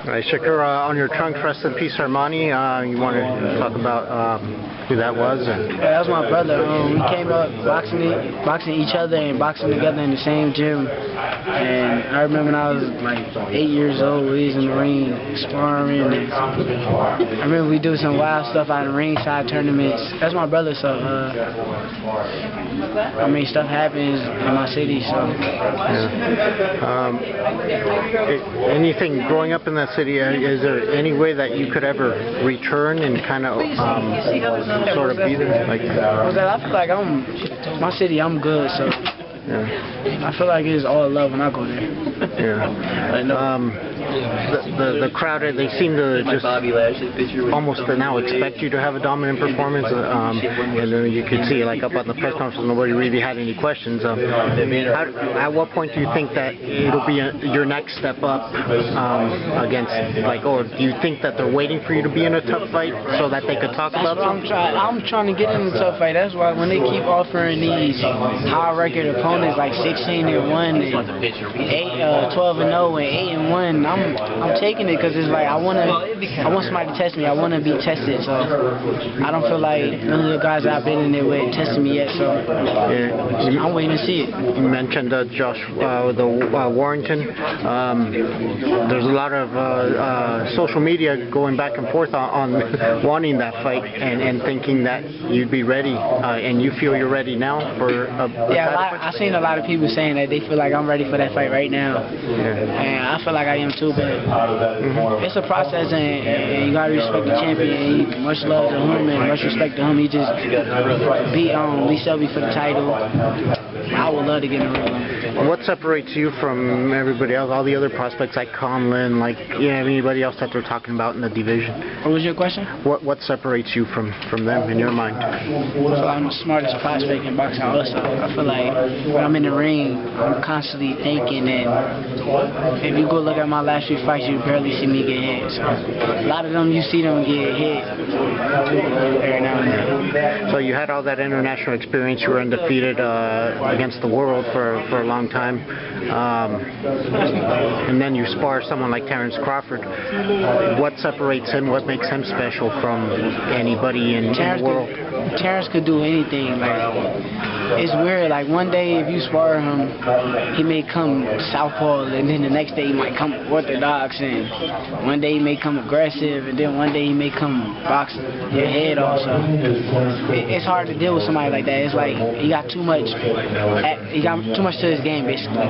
All right, Shakur, on your trunks, rest in peace, Armani. You want to talk about who that was? Yeah, that was my brother. We came up boxing each other and boxing together in the same gym. And I remember when I was like 8 years old, we was in the ring sparring. And I remember we do some wild stuff out in ringside tournaments. That's my brother, so I mean, stuff happens in my city, so. Yeah. Anything growing up in that city? Is there any way that you could ever return and kind of sort of be there? Like, I feel like my city, I'm good, so. Yeah. I feel like it's all love when I go there. Yeah. The crowd, they seem to just almost now expect you to have a dominant performance, and then you could see, like, up on the press conference, nobody really had any questions. At what point do you think that it'll be your next step up against, like, or do you think that they're waiting for you to be in a tough fight so that they could talk about something? I'm trying to get in a tough fight. That's why when they keep offering these high record opponents like 16-1 and 12-0 and 8-1, I'm taking it because it's like I want somebody to test me. I want to be tested, so I don't feel like none of the guys I've been in there with testing me yet, so I'm waiting to see it. You mentioned Josh, Warrington. There's a lot of social media going back and forth on wanting that fight and thinking that you'd be ready, and you feel you're ready now for a I've seen a lot of people saying that they feel like I'm ready for that fight right now, and I feel like I am too, but it's a process, and you gotta respect the champion. Much love to him and much respect to him. He just beat Lee Selby for the title. I would love to get in the ring. What separates you from everybody else, all the other prospects like Conlon, like anybody else that they're talking about in the division? What was your question? What separates you from them in your mind? I feel like I'm the smartest prospect in boxing also. I feel like when I'm in the ring, I'm constantly thinking, and if you go look at my last few fights, you barely see me get hit. So a lot of them, you see them get hit every now and then. So you had all that international experience. You were undefeated against the world for a long time, and then you spar someone like Terrence Crawford. What separates him? What makes him special from anybody in the world? Terrence could do anything. Like, it's weird. Like, one day if you spar him, he may come southpaw, and then the next day he might come orthodox, and one day he may come aggressive, and then one day he may come box your head off. So it's hard to deal with somebody like that. It's like he got too much to his game, basically.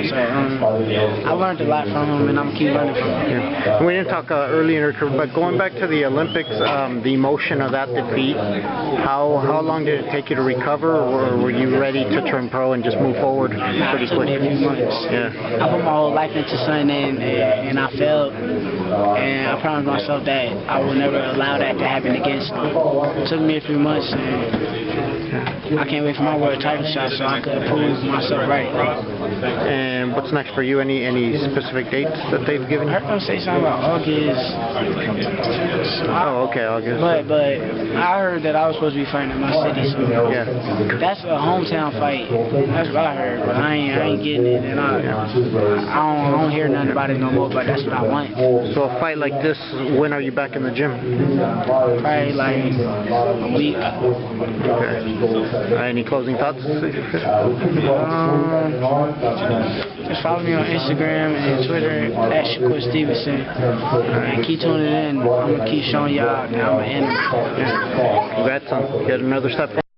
So I learned a lot from him, and I'm gonna keep learning from him. Yeah. We didn't talk early in your career, but going back to the Olympics, the emotion of that defeat, how long did it take you to recover, or were you ready to turn pro and just move forward pretty quick? It took me a few months. Yeah. I put my whole life into something, and I failed, and I promised myself that I would never allow that to happen again. It took me a few months, and I can't wait for my world title shot so I could prove myself right. And what's next for you? Any specific dates that they've given you? I heard them say something about August. Oh, okay, August. But I heard that I was supposed to be fighting in my city. So that's a hometown fight. That's what I heard. But I ain't getting it, and I don't hear nothing about it no more. But that's what I want. So a fight like this, when are you back in the gym? Probably like a week. Okay. Any closing thoughts? Just follow me on Instagram and Twitter at Shakur Stevenson. And keep tuning in. I'm going to keep showing y'all that I'm an enemy. Congrats on getting another step forward.